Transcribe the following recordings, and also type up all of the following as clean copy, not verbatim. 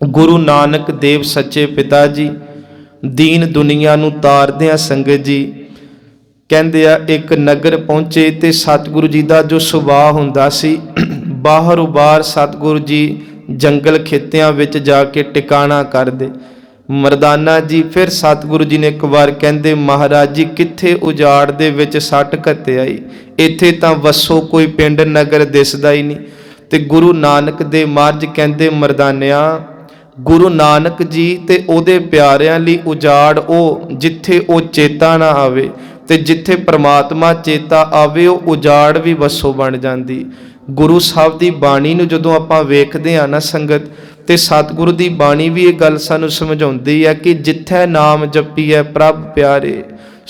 गुरु नानक देव सच्चे पिता जी दीन दुनिया नूं तारदियां संगत जी कहंदे आ एक नगर पहुंचे ते सतगुरु जी का जो सुभाव हुंदा सी बाहरों बाहर सतगुरु जी जंगल खित्तियां विच जाके टिकाणा करदे। मरदाना जी फिर सतगुरु जी ने एक बार कहंदे महाराज जी कित्थे उजाड़ दे विच सट घत्ते आई, इत्थे तां वसो कोई पिंड नगर दिसदा ही नहीं। ते गुरु नानक दे महाराज कहंदे मरदानिया गुरु नानक जी ते ओदे प्यारियां लई उजाड़ ओ जिथे ओ चेता ना आवे ते जिथे परमात्मा चेता आवे ओ उजाड़ भी वसो बन जांदी। गुरु साहब दी बाणी नूं जदों आपां वेखदे आ ना संगत ते सतगुरु दी बाणी भी ये गल सानूं समझाउंदी है कि जिथे नाम जपीए प्रभ प्यारे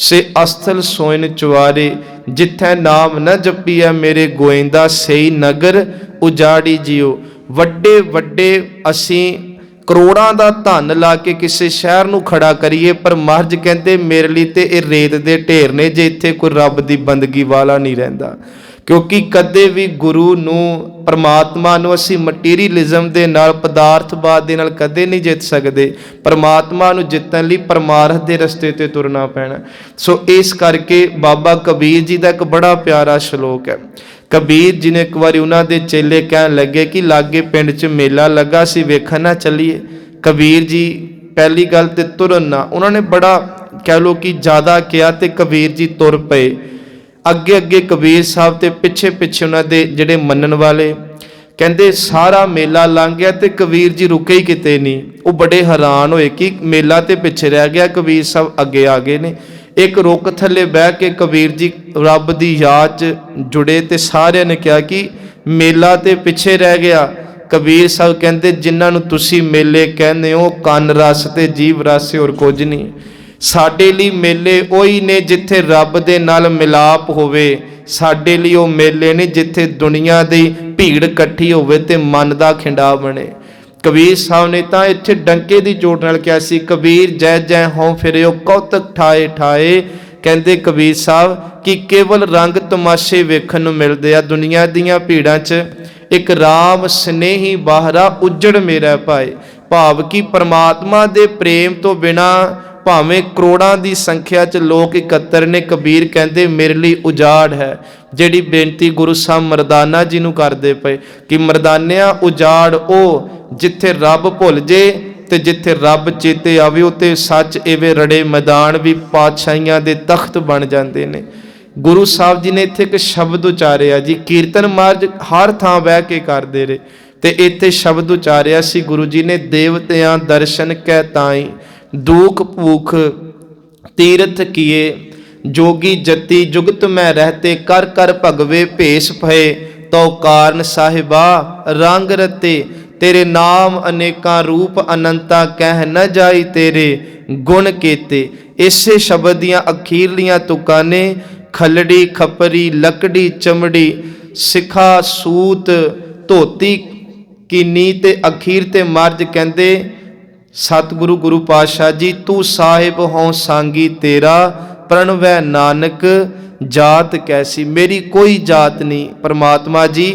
से अस्थल सोइन चुआरे, जिथे नाम न जपीए मेरे गोइंदा सही नगर उजाड़ी जियो। वड्डे वड्डे असीं करोड़ां दा धन ला के किसी शहर नूं खड़ा करिए पर महाराज कहंदे मेरे लिए ते ये रेत दे ढेर ने जे इत्थे कोई रब दी बंदगी वाला नहीं रहिंदा। क्योंकि कदे भी गुरु नूं परमात्मा नूं असीं मटीरीअलिज्म दे नाल पदार्थवाद दे नाल कदे नहीं जित सकदे। परमात्मा नूं जितण लई परमार्थ दे रस्ते ते तुरना पैना। सो इस करके बाबा कबीर जी दा एक बड़ा प्यारा श्लोक है। कबीर जी ने एक बार उन्होंने दे चेले कहन लगे कि लागे पिंड च मेला लगा सी वेखण ना चलीए। कबीर जी पहली गल ते तुरन ना, उन्होंने बड़ा कह लो कि ज़्यादा किया ते कबीर जी तुर पे। अगे अगे कबीर साहब ते पिछे पिछे उन्होंने दे जिहड़े मनन वाले कहंदे सारा मेला लंघ गया ते कबीर जी रुके ही किते नहीं। वो बड़े हैरान होए कि मेला ते पिछे रह गया, कबीर साहब अगे आ गए ने। एक रुख थले बह के कबीर जी रब दी याद च जुड़े ते सारिਆਂ ने कहा कि मेला ते पिछे रह गया। कबीर साहब कहंदे जिन्हां नूं तुसीं मेले कहंदे हो कंन रस ते जीव रस होर कुछ नहीं। साडे लई मेले ओही ने जिथे रब दे नाल मिलाप होवे। साडे लई ओ मेले ने जिथे दुनिया दी भीड़ इकट्ठी होवे ते मन दा खिंडा बने। कबीर साहब ने तो इत्थे डंके की चोट नाल कहा सी कबीर जय जय हों फिरियो कौतक ठाए ठाए। कहंदे कबीर साहब कि केवल रंग तमाशे वेखण नूं मिलदे आ दुनिया दीयां भीड़ां च, एक राम स्नेही बाहरा उजड़ मेरा पाए। भाव कि परमात्मा दे प्रेम तो बिना भावें करोड़ां दी संख्या च लोग इकत्तर ने, कबीर कहंदे मेरे लिए उजाड़ है। जिहड़ी बेनती गुरु साहब मरदाना जी नूं करदे पए कि मरदानिया उजाड़ ओ जिथे रब भुल जे ते जिथे रब चेते आवे उते सच इवे रड़े मैदान भी पातशाहियां दे तख्त बन जाते हैं। गुरु साहब जी ने इत्थे एक शब्द उचारिया जी, कीर्तन मार्ज हर थां बह के करदे रहे ते इत्थे शब्द उचारिया सी गुरु जी ने देवतियां दर्शन कै ताई दुख भूख तीरथ किए जोगी जति जुगत में रहते कर कर भगवे भेष भये तो कारण साहिबा रंग रते तेरे नाम अनेका रूप अनंता कह न जाई तेरे गुण केते। इसे शब्द दियां अखीरलियां तुकां ने खलड़ी खपरी लकड़ी चमड़ी सिखा सूत धोती कीनी ते अखीर ते मर्ज कहंदे सतगुरु गुरु पातशाह जी तू साहिब हों सांगी तेरा प्रणवै नानक जात कैसी। मेरी कोई जात नहीं परमात्मा जी,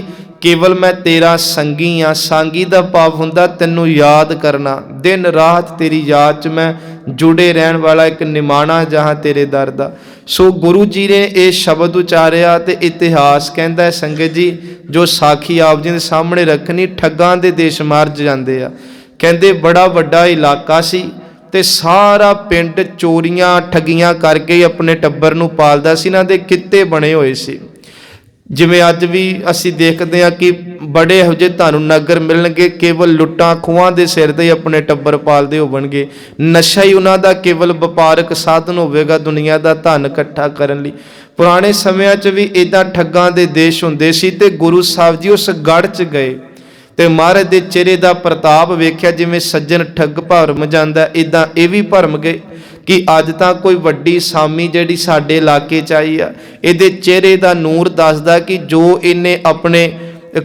केवल मैं तेरा संगी हाँ। सांगी दा भाव हुंदा तैनूं याद करना, दिन रात तेरी याद च मैं जुड़े रहन वाला एक निमाणा जहाँ तेरे दर दा। सो गुरु जी ने ये शब्द उचारिया ते इतिहास कहंदा है संगत जी जो साखी आप जी दे सामने रखनी ठगां दे देश मार्ज जांदे आ। कहंदे बड़ा वड्डा इलाका सी ते सारा पिंड चोरियां ठगियां करके अपने टब्बर नूं पालदा सी। इन्हां दे कित्ते बने होए सी। जिवें अज भी असीं देखदे हां कि बड़े इहो जिहे तुहानूं नगर मिलणगे केवल लुट्टां खूहां दे सिर ते अपने टब्बर पालदे होवणगे। नशा ही उन्हां दा केवल वपारक साधन होवेगा दुनिया दा धन इकट्ठा करन लई। पुराने समियां च भी इदां ठगां दे देश हुंदे सी ते गुरु साहब जी उस गढ़ च गए ते महाराज दे चेहरे दा प्रताप वेख्या। जिवें सज्जन ठग भरम जांदा इदां ये भी भरम गए कि अज तां कोई वड्डी सामी जिहड़ी साडे इलाके च आई आ इहदे चेहरे दा नूर दसदा कि जो इन्हें अपने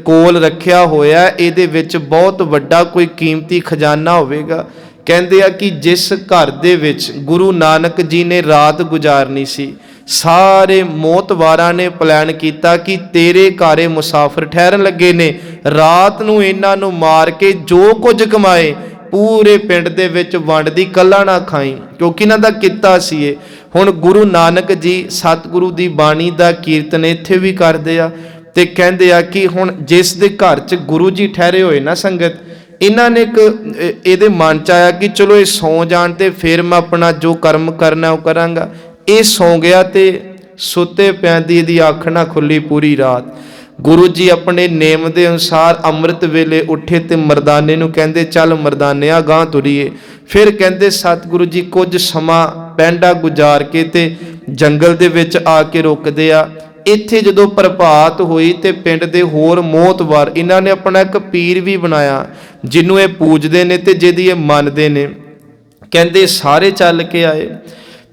कोल रखिया होया इहदे विच बहुत वड्डा कोई कीमती खजाना होवेगा। कहंदे आ कि जिस घर दे विच गुरु नानक जी ने रात गुजारनी सी सारे मोतवारां ने प्लान किया कि तेरे घरे मुसाफिर ठहरन लगे ने, रात नूं इन्हां नूं मार के जो कुछ कमाए ਪੂਰੇ ਪਿੰਡ ਦੇ ਵਿੱਚ ਵੰਡਦੀ, ਕੱਲਾ ਨਾ ਖਾਈ, ਕਿਉਂਕਿ ਇਹਨਾਂ ਦਾ ਕਿੱਤਾ ਸੀ ਇਹ। ਹੁਣ ਗੁਰੂ ਨਾਨਕ ਜੀ ਸਤਿਗੁਰੂ ਦੀ ਬਾਣੀ ਦਾ ਕੀਰਤਨ ਇੱਥੇ ਵੀ ਕਰਦੇ ਆ ਤੇ ਕਹਿੰਦੇ ਆ ਕਿ ਹੁਣ ਜਿਸ ਦੇ ਘਰ 'ਚ ਗੁਰੂ ਜੀ ਠਹਿਰੇ ਹੋਏ ਨਾ ਸੰਗਤ, ਇਹਨਾਂ ਨੇ ਇੱਕ ਇਹਦੇ ਮਨ 'ਚ ਆਇਆ ਕਿ ਚਲੋ ਇਹ ਸੌਂ ਜਾਣ ਤੇ ਫਿਰ ਮੈਂ ਆਪਣਾ ਜੋ ਕਰਮ ਕਰਨਾ ਉਹ ਕਰਾਂਗਾ। ਇਹ ਸੌਂ ਗਿਆ ਤੇ ਸੁੱਤੇ ਪਿਆਂ ਦੀ ਇਹਦੀ ਅੱਖ ਨਾ ਖੁੱਲੀ ਪੂਰੀ ਰਾਤ। ਗੁਰੂ ਜੀ ਆਪਣੇ ਨੇਮ ਦੇ ਅਨੁਸਾਰ ਅੰਮ੍ਰਿਤ ਵੇਲੇ ਉੱਠੇ ਤੇ ਮਰਦਾਨੇ ਨੂੰ ਕਹਿੰਦੇ ਚੱਲ ਮਰਦਾਨਿਆ ਗਾਂਹ ਤੁਰੀਏ। ਫਿਰ ਕਹਿੰਦੇ ਸਤਿਗੁਰੂ ਜੀ ਕੁਝ ਸਮਾਂ ਪੈਂਡਾ ਗੁਜ਼ਾਰ ਕੇ ਤੇ ਜੰਗਲ ਦੇ ਵਿੱਚ ਆ ਕੇ ਰੁਕਦੇ ਆ। ਇੱਥੇ ਜਦੋਂ ਪ੍ਰਭਾਤ ਹੋਈ ਤੇ ਪਿੰਡ ਦੇ ਹੋਰ ਮੋਹਤਵਾਰ ਇਹਨਾਂ ਨੇ ਆਪਣਾ ਇੱਕ ਪੀਰ ਵੀ ਬਣਾਇਆ ਜਿਹਨੂੰ ਇਹ ਪੂਜਦੇ ਨੇ ਤੇ ਜਿਹਦੀ ਇਹ ਮੰਨਦੇ ਨੇ। ਕਹਿੰਦੇ ਸਾਰੇ ਚੱਲ ਕੇ ਆਏ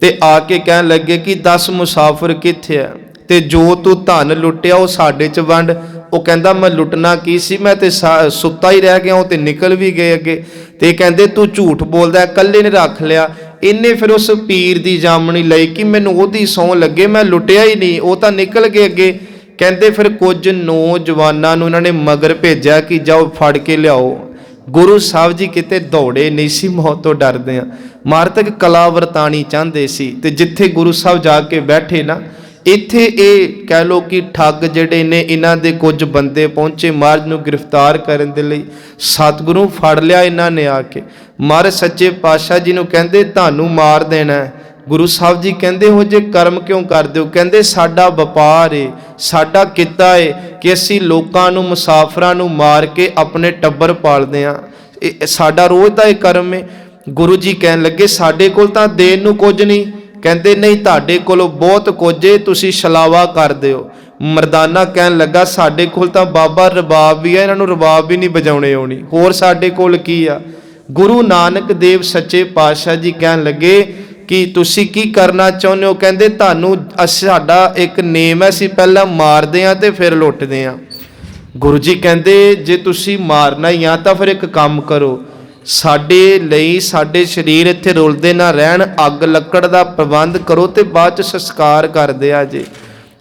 ਤੇ ਆ ਕੇ ਕਹਿਣ ਲੱਗੇ ਕਿ 10 ਮੁਸਾਫਿਰ ਕਿੱਥੇ ਆ ਤੇ ਜੋ ਤੂੰ ਧਨ ਲੁੱਟਿਆ ਉਹ ਸਾਡੇ 'ਚ ਵੰਡ। ਉਹ ਕਹਿੰਦਾ ਮੈਂ ਲੁੱਟਣਾ ਕੀ ਸੀ, ਮੈਂ ਤੇ ਸੁੱਤਾ ਹੀ ਰਹਿ ਗਿਆ, ਉਹ ਤੇ ਨਿਕਲ ਵੀ ਗਏ ਅੱਗੇ। ਤੇ ਕਹਿੰਦੇ ਤੂੰ ਝੂਠ ਬੋਲਦਾ, ਇਕੱਲੇ ਨੇ ਰੱਖ ਲਿਆ। ਇਹਨੇ ਫਿਰ ਉਸ ਪੀਰ ਦੀ ਜਾਮਣੀ ਲਈ ਕਿ ਮੈਨੂੰ ਉਹਦੀ ਸਹੁੰ ਲੱਗੇ, ਮੈਂ ਲੁੱਟਿਆ ਹੀ ਨਹੀਂ, ਉਹ ਤਾਂ ਨਿਕਲ ਗਏ ਅੱਗੇ। ਕਹਿੰਦੇ ਫਿਰ ਕੁਝ ਨੌਜਵਾਨਾਂ ਨੂੰ ਇਹਨਾਂ ਨੇ ਮਗਰ ਭੇਜਿਆ ਕਿ ਜਾਓ ਫੜ ਕੇ ਲਿਆਓ। ਗੁਰੂ ਸਾਹਿਬ ਜੀ ਕਿਤੇ ਦੌੜੇ ਨਹੀਂ ਸੀ, ਮੌਤ ਤੋਂ ਡਰਦੇ ਆ, ਮਾਰਤਕ ਕਲਾ ਵਰਤਾਣੀ ਚਾਹੁੰਦੇ ਸੀ। ਤੇ ਜਿੱਥੇ ਗੁਰੂ ਸਾਹਿਬ ਜਾ ਕੇ ਬੈਠੇ ਨਾ, ਇੱਥੇ ਇਹ ਕਹਿ ਲੋ ਕਿ ਠੱਗ ਜਿਹੜੇ ਨੇ ਇਹਨਾਂ ਦੇ ਕੁਝ ਬੰਦੇ ਪਹੁੰਚੇ ਮਹਾਰਾਜ ਨੂੰ ਗ੍ਰਿਫਤਾਰ ਕਰਨ ਦੇ ਲਈ। ਸਤਿਗੁਰੂ ਫੜ ਲਿਆ ਇਹਨਾਂ ਨੇ ਆ ਕੇ। ਮਹਾਰਾਜ ਸੱਚੇ ਪਾਤਸ਼ਾਹ ਜੀ ਨੂੰ ਕਹਿੰਦੇ ਤੁਹਾਨੂੰ ਮਾਰ ਦੇਣਾ। ਗੁਰੂ ਸਾਹਿਬ ਜੀ ਕਹਿੰਦੇ ਹੋ ਜੇ ਕਰਮ ਕਿਉਂ ਕਰਦੇ ਹੋ? ਕਹਿੰਦੇ ਸਾਡਾ ਵਪਾਰ ਏ, ਸਾਡਾ ਕਿੱਤਾ ਏ ਕਿ ਅਸੀਂ ਲੋਕਾਂ ਨੂੰ ਮੁਸਾਫਰਾਂ ਨੂੰ ਮਾਰ ਕੇ ਆਪਣੇ ਟੱਬਰ ਪਾਲਦੇ ਹਾਂ, ਇਹ ਸਾਡਾ ਰੋਜ਼ ਦਾ ਇਹ ਕਰਮ ਏ। ਗੁਰੂ ਜੀ ਕਹਿਣ ਲੱਗੇ ਸਾਡੇ ਕੋਲ ਤਾਂ ਦੇਣ ਨੂੰ ਕੁਝ ਨਹੀਂ। ਕਹਿੰਦੇ ਨਹੀਂ ਤੁਹਾਡੇ ਕੋਲੋਂ ਬਹੁਤ ਕੁਝ ਏ, ਤੁਸੀਂ ਛਲਾਵਾ ਕਰਦੇ ਹੋ। ਮਰਦਾਨਾ ਕਹਿਣ ਲੱਗਾ ਸਾਡੇ ਕੋਲ ਤਾਂ ਬਾਬਾ ਰਬਾਬ ਵੀ ਆ, ਇਹਨਾਂ ਨੂੰ ਰਬਾਬ ਵੀ ਨਹੀਂ ਵਜਾਉਣੇ ਆਉਣੀ, ਹੋਰ ਸਾਡੇ ਕੋਲ ਕੀ ਆ। ਗੁਰੂ ਨਾਨਕ ਦੇਵ ਸੱਚੇ ਪਾਤਸ਼ਾਹ ਜੀ ਕਹਿਣ ਲੱਗੇ ਕਿ ਤੁਸੀਂ ਕੀ ਕਰਨਾ ਚਾਹੁੰਦੇ ਹੋ? ਕਹਿੰਦੇ ਤੁਹਾਨੂੰ ਸਾਡਾ ਇੱਕ ਨੇਮ ਹੈ, ਅਸੀਂ ਪਹਿਲਾਂ ਮਾਰਦੇ ਹਾਂ ਤੇ ਫਿਰ ਲੁੱਟਦੇ ਹਾਂ। ਗੁਰੂ ਜੀ ਕਹਿੰਦੇ ਜੇ ਤੁਸੀਂ ਮਾਰਨਾ ਹੀ ਆ ਤਾਂ ਫਿਰ ਇੱਕ ਕੰਮ ਕਰੋ, ਸਾਡੇ ਲਈ ਸਾਡੇ ਸਰੀਰ ਇੱਥੇ ਰੁਲਦੇ ਨਾ ਰਹਿਣ, ਅੱਗ ਲੱਕੜ ਦਾ ਪ੍ਰਬੰਧ ਕਰੋ ਤੇ ਬਾਅਦ ਚ ਸੰਸਕਾਰ ਕਰਦੇ ਆ ਜੇ।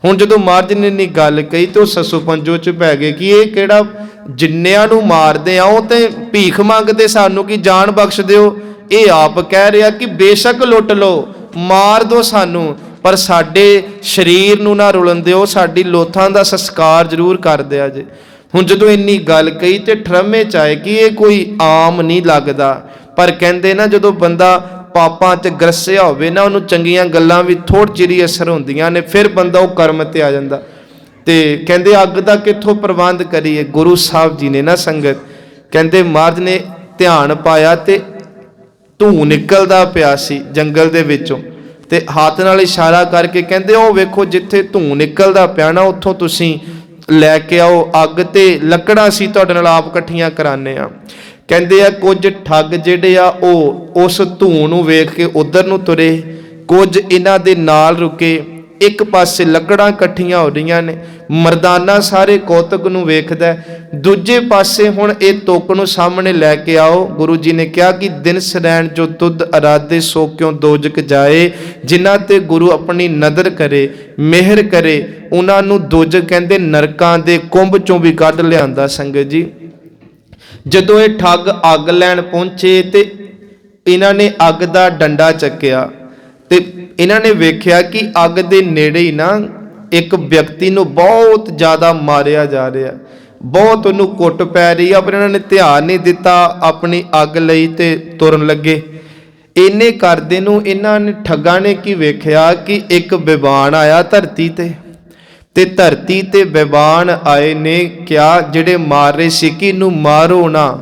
ਹੁਣ ਜਦੋਂ ਮਹਾਰਾਜ ਨੇ ਇੰਨੀ ਗੱਲ ਕਹੀ ਤੇ ਉਹ ਸੱਸੋ ਪੰਜੋ ਚ ਪੈ ਗਏ ਕਿ ਇਹ ਕਿਹੜਾ ਜਿੰਨਿਆਂ ਨੂੰ ਮਾਰਦੇ ਆ ਉਹ ਤੇ ਭੀਖ ਮੰਗਦੇ ਸਾਨੂੰ ਕਿ ਜਾਨ ਬਖਸ਼ ਦਿਓ। ਇਹ ਆਪ ਕਹਿ ਰਿਹਾ ਕਿ ਬੇਸ਼ੱਕ ਲੁੱਟ ਲਓ, ਮਾਰ ਦਿਓ ਸਾਨੂੰ, ਪਰ ਸਾਡੇ ਸਰੀਰ ਨੂੰ ਨਾ ਰੁਲਣ ਦਿਓ, ਸਾਡੀ ਲੋਥਾਂ ਦਾ ਸੰਸਕਾਰ ਜ਼ਰੂਰ ਕਰ ਦਿਆ ਜੇ। ਹੁਣ ਜਦੋਂ ਇੰਨੀ ਗੱਲ ਕਹੀ ਤੇ ਠਰਮੇ ਚ ਆਏ ਕਿ ਇਹ ਕੋਈ ਆਮ ਨਹੀਂ ਲੱਗਦਾ। ਪਰ ਕਹਿੰਦੇ ਨਾ ਜਦੋਂ ਬੰਦਾ ਪਾਪਾਂ 'ਚ ਗਰਸਿਆ ਹੋਵੇ ਨਾ, ਉਹਨੂੰ ਚੰਗੀਆਂ ਗੱਲਾਂ ਵੀ ਥੋੜ੍ਹੀ ਚਿਰ ਅਸਰ ਹੁੰਦੀਆਂ ਨੇ, ਫਿਰ ਬੰਦਾ ਉਹ ਕਰਮ ਤੇ ਆ ਜਾਂਦਾ। ਤੇ ਕਹਿੰਦੇ ਅੱਗ ਦਾ ਕਿੱਥੋਂ ਪ੍ਰਬੰਧ ਕਰੀਏ? ਗੁਰੂ ਸਾਹਿਬ ਜੀ ਨੇ ਨਾ ਸੰਗਤ ਕਹਿੰਦੇ ਮਹਾਰਾਜ ਨੇ ਧਿਆਨ ਪਾਇਆ ਤੇ ਧੂੰ ਨਿਕਲਦਾ ਪਿਆ ਸੀ ਜੰਗਲ ਦੇ ਵਿੱਚੋਂ, ਤੇ ਹੱਥ ਨਾਲ ਇਸ਼ਾਰਾ ਕਰਕੇ ਕਹਿੰਦੇ ਉਹ ਵੇਖੋ ਜਿੱਥੇ ਧੂੰ ਨਿਕਲਦਾ ਪਿਆ ਨਾ ਉੱਥੋਂ ਤੁਸੀਂ ਲੈ ਕੇ ਆਓ ਅੱਗ ਤੇ ਲੱਕੜਾਂ ਸੀ ਤੁਹਾਡੇ ਨਾਲ ਆਪ ਇਕੱਠੀਆਂ ਕਰਾਨੇ ਆ। ਕਹਿੰਦੇ ਆ ਕੁਝ ਠੱਗ ਜਿਹੜੇ ਆ ਉਹ ਉਸ ਧੂੰ ਨੂੰ ਵੇਖ ਕੇ ਉਧਰ ਨੂੰ ਤੁਰੇ, ਕੁਝ ਇਹਨਾਂ ਦੇ ਨਾਲ ਰੁਕੇ। ਇੱਕ ਪਾਸੇ ਲੱਕੜਾਂ ਇਕੱਠੀਆਂ ਹੋ ਰਹੀਆਂ ਨੇ, ਮਰਦਾਨਾ ਸਾਰੇ ਕੌਤਕ ਨੂੰ ਵੇਖਦਾ, ਦੂਜੇ ਪਾਸੇ ਹੁਣ ਇਹ ਤੁਕ ਨੂੰ ਸਾਹਮਣੇ ਲੈ ਕੇ ਆਓ। ਗੁਰੂ ਜੀ ਨੇ ਕਿਹਾ ਕਿ ਦਿਨ ਸਰੈਣ ਜੋ ਤੁਧ ਅਰਾਧੇ ਸੋ ਕਿਉਂ ਦੋਜਕ ਜਾਏ, ਜਿਨ੍ਹਾਂ ਤੇ ਗੁਰੂ ਆਪਣੀ ਨਦਰ ਕਰੇ ਮਿਹਰ ਕਰੇ ਉਹਨਾਂ ਨੂੰ ਦੋਜਕ ਕਹਿੰਦੇ ਨਰਕਾਂ ਦੇ ਕੁੰਭ ਚੋਂ ਵੀ ਕੱਢ ਲਿਆਂਦਾ। ਸੰਗਤ ਜੀ ਜਦੋਂ ਇਹ ਠੱਗ ਅੱਗ ਲੈਣ ਪਹੁੰਚੇ ਤੇ ਇਹਨਾਂ ਨੇ ਅੱਗ ਦਾ ਡੰਡਾ ਚੱਕਿਆ ਤੇ ਇਹਨਾਂ ਨੇ ਵੇਖਿਆ ਕਿ ਅੱਗ ਦੇ ਨੇੜੇ ਹੀ ਨਾ ਇੱਕ ਵਿਅਕਤੀ ਨੂੰ ਬਹੁਤ ਜ਼ਿਆਦਾ ਮਾਰਿਆ ਜਾ ਰਿਹਾ, ਬਹੁਤ ਉਹਨੂੰ ਕੁੱਟ ਪੈ ਰਹੀ ਆ, ਪਰ ਇਹਨਾਂ ਨੇ ਧਿਆਨ ਨਹੀਂ ਦਿੱਤਾ, ਆਪਣੀ ਅੱਗ ਲਈ ਤੇ ਤੁਰਨ ਲੱਗੇ। ਇੰਨੇ ਕਰਦੇ ਨੂੰ ਇਹਨਾਂ ਨੇ ਠੱਗਾਂ ਨੇ ਕੀ ਵੇਖਿਆ ਕਿ ਇੱਕ ਬੇਬਾਨ ਆਇਆ ਧਰਤੀ ਤੇ ਧਰਤੀ ਤੇ ਬੇਬਾਨ ਆਏ ਨੇ ਕਿਹਾ ਜਿਹੜੇ ਮਾਰ ਰਹੇ ਸੀ ਕਿ ਇਹਨੂੰ ਮਾਰੋ ਨਾ।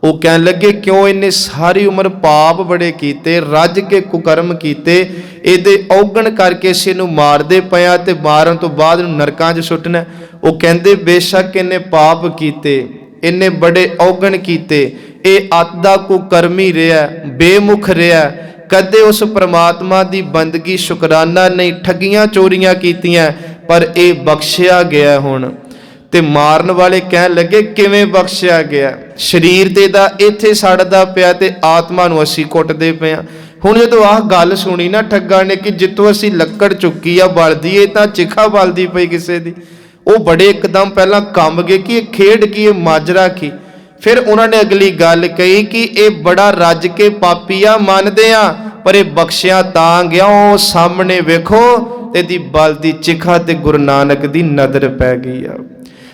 ਉਹ ਕਹਿਣ ਲੱਗੇ ਕਿਉਂ? ਇਹਨੇ ਸਾਰੀ ਉਮਰ ਪਾਪ ਬੜੇ ਕੀਤੇ, ਰੱਜ ਕੇ ਕੁਕਰਮ ਕੀਤੇ, ਇਹਦੇ ਔਗਣ ਕਰਕੇ ਅਸੀਂ ਇਹਨੂੰ ਮਾਰਦੇ ਪਿਆ ਤੇ ਮਾਰਨ ਤੋਂ ਬਾਅਦ ਇਹਨੂੰ ਨਰਕਾਂ 'ਚ ਸੁੱਟਣਾ। ਉਹ ਕਹਿੰਦੇ ਬੇਸ਼ੱਕ ਇਹਨੇ ਪਾਪ ਕੀਤੇ, ਇਹਨੇ ਬੜੇ ਔਗਣ ਕੀਤੇ, ਇਹ ਅੱਤ ਦਾ ਕੁਕਰਮੀ ਰਿਹਾ, ਬੇਮੁਖ ਰਿਹਾ, ਕਦੇ ਉਸ ਪ੍ਰਮਾਤਮਾ ਦੀ ਬੰਦਗੀ ਸ਼ੁਕਰਾਨਾ ਨਹੀਂ, ਠੱਗੀਆਂ ਚੋਰੀਆਂ ਕੀਤੀਆਂ, ਪਰ ਇਹ ਬਖਸ਼ਿਆ ਗਿਆ। ਹੁਣ ਤੇ ਮਾਰਨ ਵਾਲੇ ਕਹਿਣ ਲੱਗੇ ਕਿਵੇਂ ਬਖਸ਼ਿਆ ਗਿਆ? ਸਰੀਰ ਤੇ ਦਾ ਇੱਥੇ ਸੜਦਾ ਪਿਆ ਤੇ ਆਤਮਾ ਨੂੰ ਅਸੀਂ ਕੁੱਟਦੇ ਪਏ ਆ। ਹੁਣ ਜਦੋਂ ਆਹ ਗੱਲ ਸੁਣੀ ਨਾ ਠੱਗਾਂ ਨੇ ਕਿ ਜਿੱਥੋਂ ਅਸੀਂ ਲੱਕੜ ਚੁੱਕੀ ਆ ਬਲਦੀ ਏ ਤਾਂ ਚਿਖਾ ਬਲਦੀ ਪਈ ਕਿਸੇ ਦੀ, ਉਹ ਬੜੇ ਇੱਕਦਮ ਪਹਿਲਾਂ ਕੰਬ ਗਏ ਕਿ ਇਹ ਖੇਡ ਕੀ, ਇਹ ਮਾਜਰਾ ਕੀ। फिर उन्होंने अगली गल कही कि ये बड़ा रज के पापी आ मनदे आ, पर यह बख्शिया तां गया। ओ सामने वेखो इहदी बल दी चिखा ते गुरु नानक दी नज़र पै गई आ।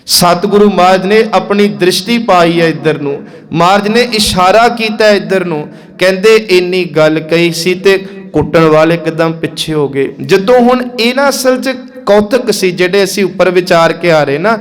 सतगुरु महाराज ने अपनी दृष्टि पाई है इधर नूं, महाराज ने इशारा किया इधर नूं, कहंदे इन्नी गल कही सी ते कुटण वाले एकदम पिछे हो गए। जदों हुण इन्हां असल च कौतक सी जिहड़े असीं उपर विचार के आ रहे ना,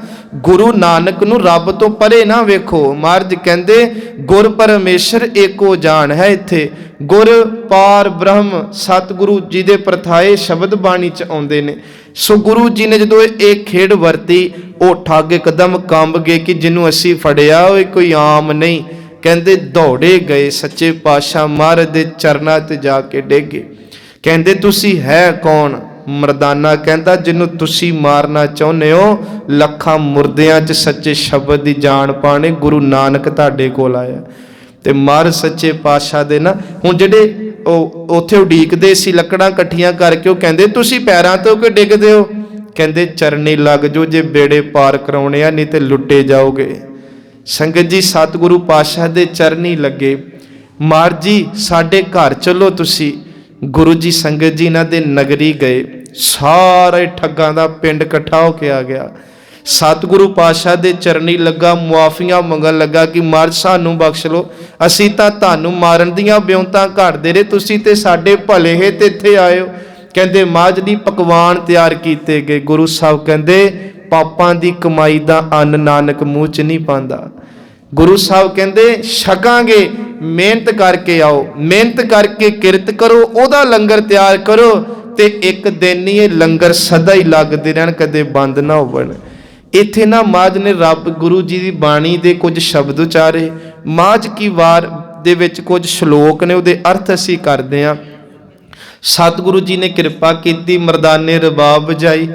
गुरु नानक नूं रब तो परे ना वेखो। महाराज कहंदे गुर परमेश्वर एको जान है। इत्थे गुर पार ब्रह्म सतगुरु जी दे प्रथाए शब्द बाणी च आउंदे ने। सो गुरु जी ने जदों एक खेड़ वरती, वो ठग एकदम कंब गए कि जिन्हों असीं फड़िया वो कोई आम नहीं। कहंदे दौड़े गए सच्चे पातशाह महाराज दे चरनां ते जाके डिगे। कहंदे तुसी है कौन? मरदाना कहंदा जिन्हों तुसी मारना चाहुंदे हो, लखां मुर्दियां च सच्चे शब्द दी जान पाने गुरु नानक तुहाडे कोल आया। ते महाराज सच्चे पातशाह दे ना हुण जिहड़े उत्थे उडीकदे सी लकड़ां इकट्ठियां करके, वो कहंदे तुसी पैरां तो कि डिगदे हो? कहंदे चरनी लग जो जे बेड़े पार कराउणे आ, नहीं ते लुट्टे जाओगे। संगत जी सतगुरु पातशाह दे चरनी लगे। महाराज जी साडे घर चलो तुसी। गुरु जी संगत जी इन्हां दे नगरी गए, सारे ठगां दा पिंड इकट्ठा होके आ गया। सतगुरु पातशाह दे चरनी लगा, मुआफियां मंगन लगा कि महाराज सानू बख्श लो, असीं तां तुहानू मारन दियां ब्योंतां घड़दे रहे, तुसीं ते साडे भले हे ते इत्थे आए हो। कहंदे महाराज दी पकवान तैयार कीते गए। गुरु साहब कहंदे पापां दी कमाई दा अन्न नानक मूँह च नहीं पांदा। गुरु साहब कहंदे छकांगे, मेहनत करके आओ, मेहनत करके किरत करो, ओदा लंगर तैयार करो, ते एक दिन ही लंगर सदा ही लगदे रहन, कदे बंद ना होवन। इत्थे ना महाराज ने रब गुरु जी की बाणी दे कुछ शब्द उचारे। महाराज की वार दे विच कुछ श्लोक ने, उहदे अर्थ असीं करदे हां। सतगुरु जी ने किरपा की, मरदाने रबाब बजाई,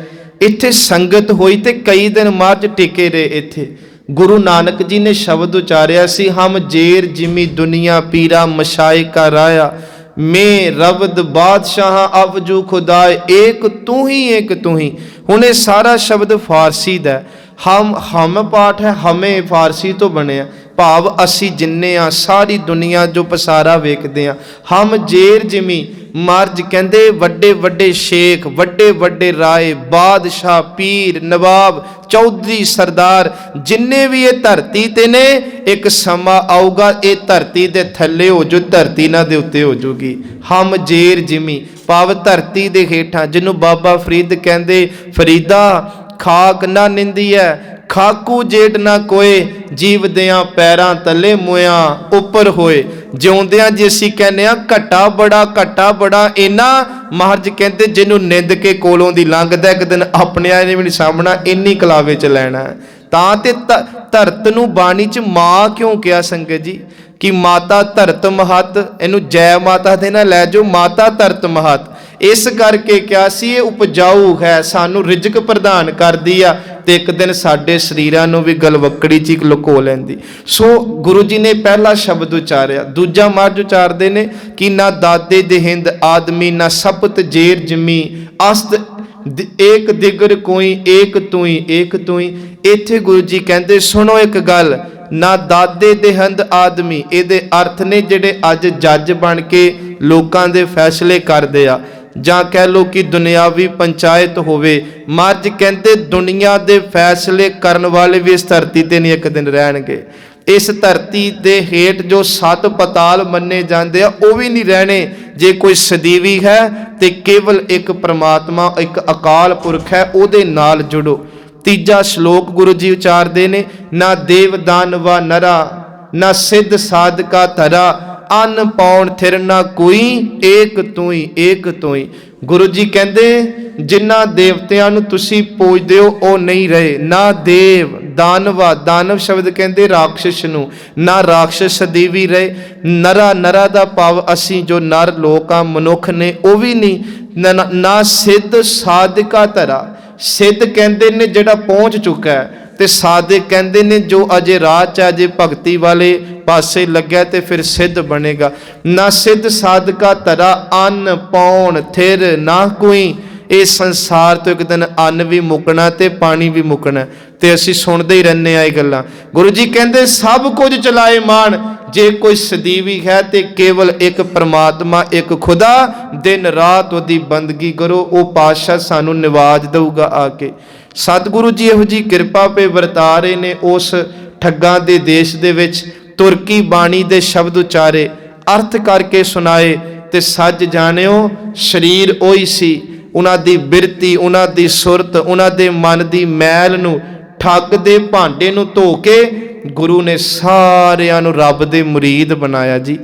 इत्थे संगत होई ते कई दिन महाराज टिके रहे। इत्थे गुरु नानक जी ने शब्द उचारिया सी, हम जेर जिमी दुनिया पीरा मशाए का राया, मैं रवद बादशाह अवजू खुदाए, एक तू ही एक तू ही। हुण ये सारा शब्द फारसी दा, हम पाठ है, हमें फारसी तो बने, भाव असी जिन्ने आ सारी दुनिया जो पसारा वेखदे आ, हम जेर जिमी। महाराज कहंदे वड्डे वड्डे शेख, वड्डे वड्डे राय, बादशाह, पीर, नवाब, चौधरी, सरदार जिन्ने भी ये धरती ते ने, एक समा आऊगा ये धरती दे थल्ले हो जो, धरती ना दे उत्ते हो जूगी। हम जेर जिमी भाव धरती दे हेठां, जिन्हों बाबा फरीद कहंदे फरीदा खाक ना निंदी है, खाकू जेठ ना कोए, जीवदियां पैरां तले मोया उपर होए। जिउंदियां जे असीं कहने आ घटा बड़ा इना, महाराज कहते जिन्हों निंद के कोलों दी लंघदा एक दिन अपने ने भी नहीं सामना, इन्नी कलावे च लैना। तां ते धरत नूं बाणी च मां क्यों कहा संगत जी, कि माता धरत महत, इनू जय माता दे ना लै जाओ, माता धरत महत। इस करके क्या सी ये उपजाऊ है, सानू रिजक प्रदान करदी आ, ते एक दिन साडे शरीरां नूं भी गलवकड़ी च लुको लैंदी। सो गुरु जी ने पहला शब्द उचारिया। दूजा महाराज उचारदे ने कि ना दादे दे हिंद आदमी, ना सपत जेर जमी, अस्त एक दिगर कोई, एक तू ही एक तू ही। इत्थे गुरु जी कहंदे सुनो एक गल, ना दादे दे हिंद आदमी, इहदे अर्थ ने जिहड़े अज जज बन के लोकां दे फैसले करदे आ, जां कह लो कि दुनियावी पंचायत होवे। महाराज कहंदे दुनिया दे फैसले करन वाले भी इस धरती ते नहीं एक दिन रहणगे। इस धरती दे हेठ जो सत पताल मन्ने जाते हैं वह भी नहीं रहने। जे कोई सदीवी है तो केवल एक परमात्मा, एक अकाल पुरख है, उहदे नाल जुड़ो। तीजा श्लोक गुरु जी उचारते ने, ना देव दानवा नरा, ना सिद्ध साधका धरा, अन पाउण थिर ना कोई, एक तू ही एक तू ही। गुरु जी कहते जिन्ना देवतियां नूं तुसीं पूजदे हो वो नहीं रहे, ना देव दानवा, दानव शब्द कहते राक्षस नूं, ना राक्षस सदीवी रहे, नरा, नरा दा भाव असीं जो नर लोक आ मनुख ने वो भी नहीं, ना सिद्ध साधका धरा। सिद्ध कहते ने जिहड़ा पहुँच चुका है, ते साधक कहते ने जो अजे राह च अजे भगती वाले पासे लग्या ते फिर सिद्ध बनेगा। ना सिद्ध साधका धरा, अन पाउण थिर ना कोई, इस संसार तो एक दिन अन्न भी मुकना ते पानी भी मुकना, ते असीं सुणदे ही रहने आ गल्लां। गुरु जी कहंदे सब कुछ चलाए मान, जे कोई सदीवी है ते केवल एक परमात्मा एक खुदा, दिन रात उहदी बंदगी करो, वो पातशाह सानू निवाज दऊगा आके। सतगुरु जी इहो जी किरपा पे वरता रहे ने उस ठग्गां दे देश दे विच, तुरकी बाणी दे शब्द उचारे, अर्थ करके सुनाए, ते सच जाणिओ शरीर ओही सी, उन्हां दी बिरती, उन्हां दी सुरत, उन्हां दे मन दी मैल नूं, ठग दे भांडे नूं धो के गुरु ने सारिआं नूं रब दे मुरीद बनाया जी।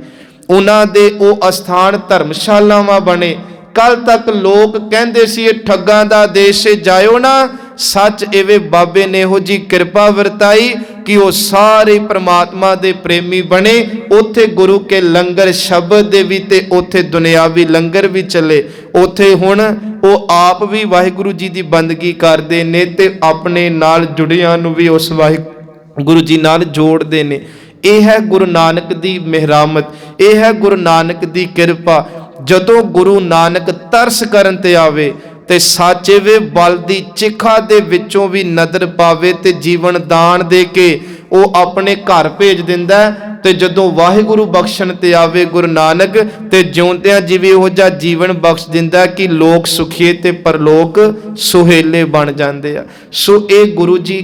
उन्हां दे ओ अस्थान धर्मशालावां बने। कल तक लोग कहंदे सी ये ठग्गां दा देश है, जायो ना। सच इवे बाबे ने इहो जी किरपा वरताई कि वो सारे परमात्मा दे प्रेमी बने। उथे गुरु के लंगर शब्द दे भी ते उथे दुनियावी लंगर भी चले। उथे हुण वो आप भी वाहिगुरु जी दी बंदगी करदे ने ते अपने नाल जुड़ियां नूं भी उस वाहिगुरु जी नाल जोड़दे ने। यह है गुरु नानक दी मेहरामत, यह है गुरु नानक दी किरपा। जदों गुरु नानक तरस करन ते आवे ते साचे वे बल दी चिखा दे विचों भी नदर पावे ते जीवन दान दे के वो अपने घर भेज दिंदा है। ते जदों वाहिगुरु बख्शण ते आवे गुरु नानक ते जिउंदियां जिवें इहो जिहा जीवन बख्श दिंदा कि लोक सुखीए ते परलोक सुहेले बन जांदे आ। सो ये गुरु जी